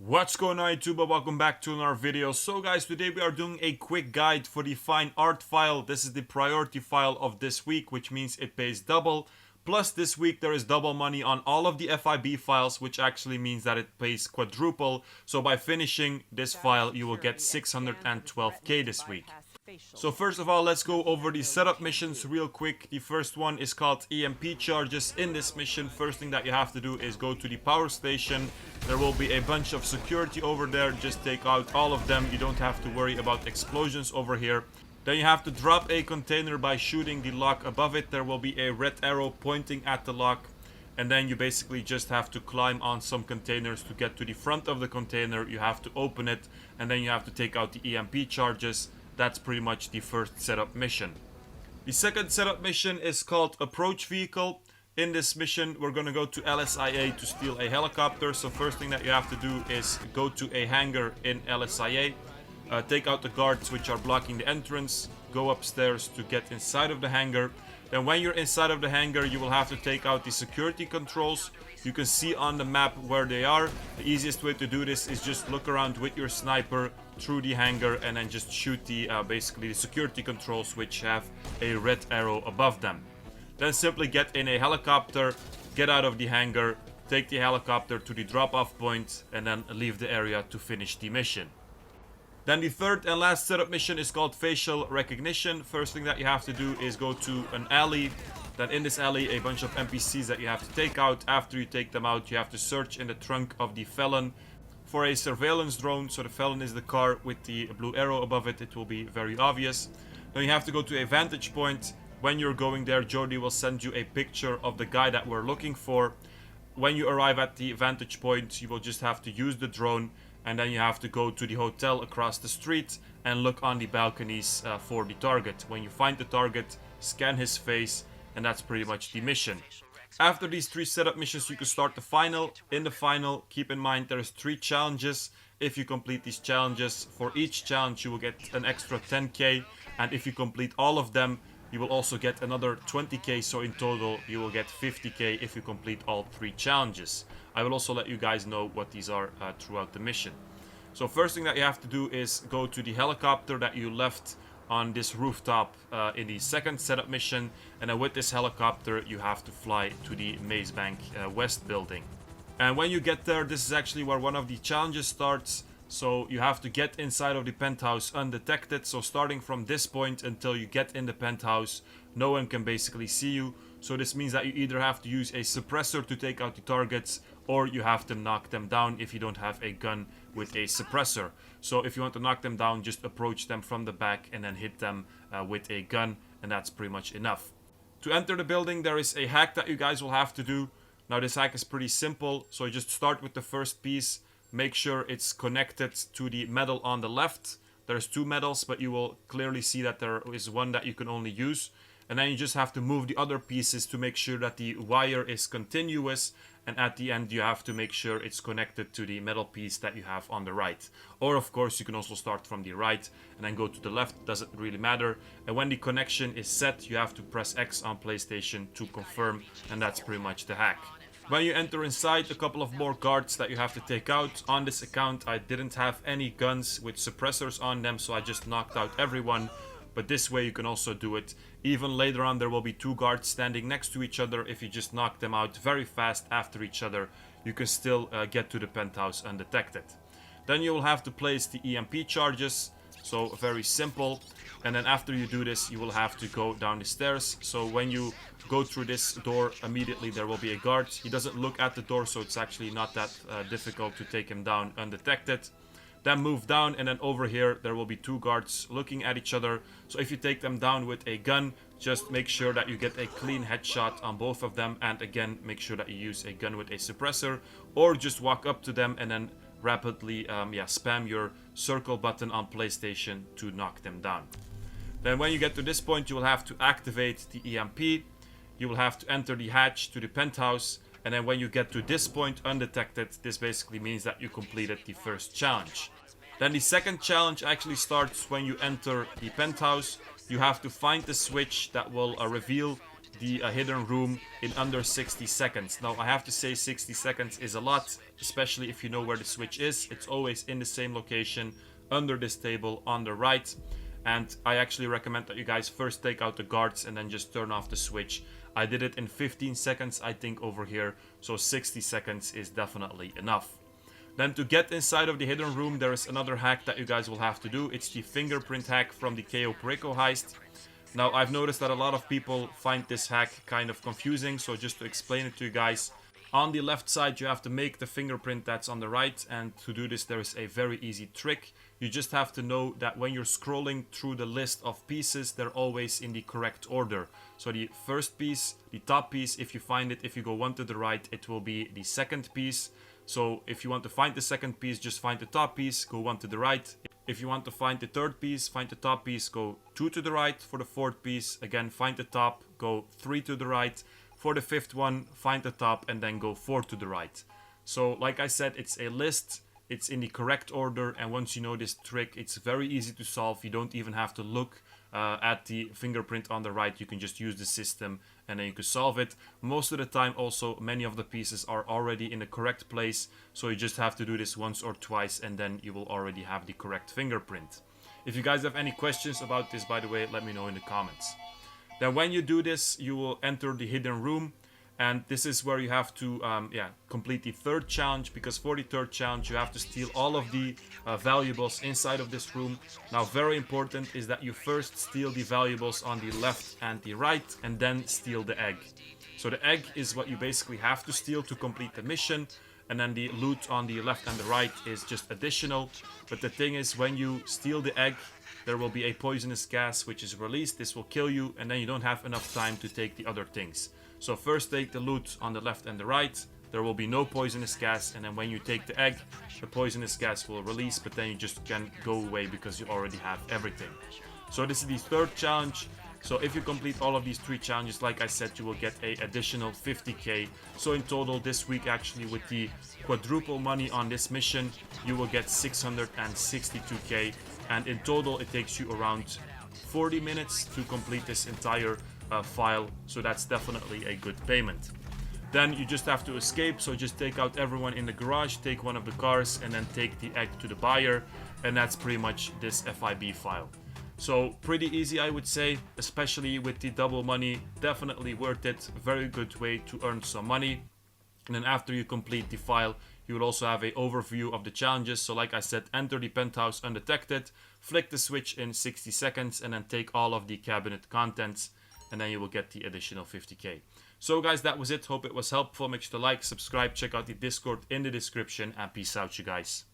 What's going on YouTube? Welcome back to another video. So guys, today we are doing a quick guide for the FIRT file. This is the priority file of this week, which means it pays double. Plus this week there is double money on all of the FIB files, which actually means that it pays quadruple. So by finishing this file, you will get 612k this week. So first of all, let's go over the setup missions real quick. The first one is called EMP Charges. In this mission, first thing that you have to do is go to the power station. There will be a bunch of security over there. Just take out all of them. You don't have to worry about explosions over here. Then you have to drop a container by shooting the lock above it. There will be a red arrow pointing at the lock. And then you basically just have to climb on some containers to get to the front of the container. You have to open it, and then you have to take out the EMP charges. That's pretty much the first setup mission. The second setup mission is called Approach Vehicle. In this mission, we're going to go to LSIA to steal a helicopter. So first thing that you have to do is go to a hangar in LSIA. Take out the guards which are blocking the entrance. Go upstairs to get inside of the hangar. Then when you're inside of the hangar, you will have to take out the security controls. You can see on the map where they are. The easiest way to do this is just look around with your sniper through the hangar and then just shoot the basically the security controls which have a red arrow above them. Then simply get in a helicopter, get out of the hangar, take the helicopter to the drop-off point, and then leave the area to finish the mission. Then the third and last setup mission is called Facial Recognition. First thing that you have to do is go to an alley. Then in this alley, a bunch of NPCs that you have to take out. After you take them out, you have to search in the trunk of the felon for a surveillance drone. So the felon is the car with the blue arrow above it. It will be very obvious. Then you have to go to a vantage point. When you're going there, Jody will send you a picture of the guy that we're looking for. When you arrive at the vantage point, you will just have to use the drone. And then you have to go to the hotel across the street and look on the balconies for the target. When you find the target, scan his face, and that's pretty much the mission. After these three setup missions, you can start the final. In the final, keep in mind there's 3 challenges. If you complete these challenges, for each challenge you will get an extra 10k. And if you complete all of them, you will also get another 20k. So in total, you will get 50k if you complete all 3 challenges. I will also let you guys know what these are throughout the mission. So first thing that you have to do is go to the helicopter that you left on this rooftop in the second setup mission. And then with this helicopter, you have to fly to the Maze Bank West building. And when you get there, this is actually where one of the challenges starts. So you have to get inside of the penthouse undetected. So starting from this point until you get in the penthouse, no one can basically see you. So this means that you either have to use a suppressor to take out the targets, or you have to knock them down if you don't have a gun with a suppressor. So if you want to knock them down, just approach them from the back and then hit them with a gun, and that's pretty much enough. To enter the building, there is a hack that you guys will have to do. Now this hack is pretty simple, so you just start with the first piece. Make sure it's connected to the metal on the left. There's 2 metals, but you will clearly see that there is one that you can only use. And then you just have to move the other pieces to make sure that the wire is continuous. And at the end, you have to make sure it's connected to the metal piece that you have on the right. Or of course, you can also start from the right and then go to the left. Doesn't really matter. And when the connection is set, you have to press X on PlayStation to confirm. And that's pretty much the hack. When you enter inside, a couple of more guards that you have to take out. On this account, I didn't have any guns with suppressors on them, so I just knocked out everyone. But this way you can also do it. Even later on, there will be 2 guards standing next to each other. If you just knock them out very fast after each other, you can still get to the penthouse undetected. Then you will have to place the EMP charges. So very simple. And then after you do this, you will have to go down the stairs. So when you go through this door, immediately there will be a guard. He doesn't look at the door, so it's actually not that difficult to take him down undetected. Then move down, and then over here there will be 2 guards looking at each other. So if you take them down with a gun, just make sure that you get a clean headshot on both of them. And again, make sure that you use a gun with a suppressor, or just walk up to them and then rapidly spam your circle button on PlayStation to knock them down. Then when you get to this point, you will have to activate the EMP. You will have to enter the hatch to the penthouse. And then when you get to this point undetected, this basically means that you completed the first challenge. Then the second challenge actually starts when you enter the penthouse. You have to find the switch that will reveal the hidden room in under 60 seconds. Now I have to say 60 seconds is a lot, especially if you know where the switch is. It's always in the same location under this table on the right. And I actually recommend that you guys first take out the guards and then just turn off the switch. I did it in 15 seconds I think over here, so 60 seconds is definitely enough. Then to get inside of the hidden room, there is another hack that you guys will have to do. It's the fingerprint hack from the KO Preco heist. Now I've noticed that a lot of people find this hack kind of confusing, so just to explain it to you guys. On the left side you have to make the fingerprint that's on the right, and to do this there is a very easy trick. You just have to know that when you're scrolling through the list of pieces, they're always in the correct order. So the first piece, the top piece, if you find it, if you go one to the right, it will be the second piece. So if you want to find the second piece, just find the top piece, go one to the right. If you want to find the third piece, find the top piece, go two to the right. For the fourth piece, again, find the top, go three to the right. For the fifth one, find the top and then go four to the right. So like I said, it's a list. It's in the correct order, and once you know this trick, it's very easy to solve. You don't even have to look at the fingerprint on the right. You can just use the system and then you can solve it. Most of the time also, many of the pieces are already in the correct place, so you just have to do this once or twice and then you will already have the correct fingerprint. If you guys have any questions about this, by the way, let me know in the comments. Then when you do this, you will enter the hidden room. And this is where you have to complete the third challenge, because for the third challenge you have to steal all of the valuables inside of this room. Now very important is that you first steal the valuables on the left and the right, and then steal the egg. So the egg is what you basically have to steal to complete the mission, and then the loot on the left and the right is just additional. But the thing is, when you steal the egg, there will be a poisonous gas which is released. This will kill you, and then you don't have enough time to take the other things. So first take the loot on the left and the right. There will be no poisonous gas, and then when you take the egg, the poisonous gas will release, but then you just can go away because you already have everything. So this is the third challenge. So if you complete all of these three challenges, like I said, you will get a additional 50k. So in total this week, actually, with the quadruple money on this mission, you will get 662k, and in total it takes you around 40 minutes to complete this entire file, so that's definitely a good payment. Then you just have to escape, so just take out everyone in the garage, take one of the cars, and then take the egg to the buyer, and that's pretty much this FIB file. So pretty easy, I would say, especially with the double money. Definitely worth it. Very good way to earn some money. And then after you complete the file, you will also have an overview of the challenges. So like I said, enter the penthouse undetected, flick the switch in 60 seconds, and then take all of the cabinet contents, and then you will get the additional 50k. So guys, that was it. Hope it was helpful. Make sure to like, subscribe, check out the Discord in the description, and peace out, you guys.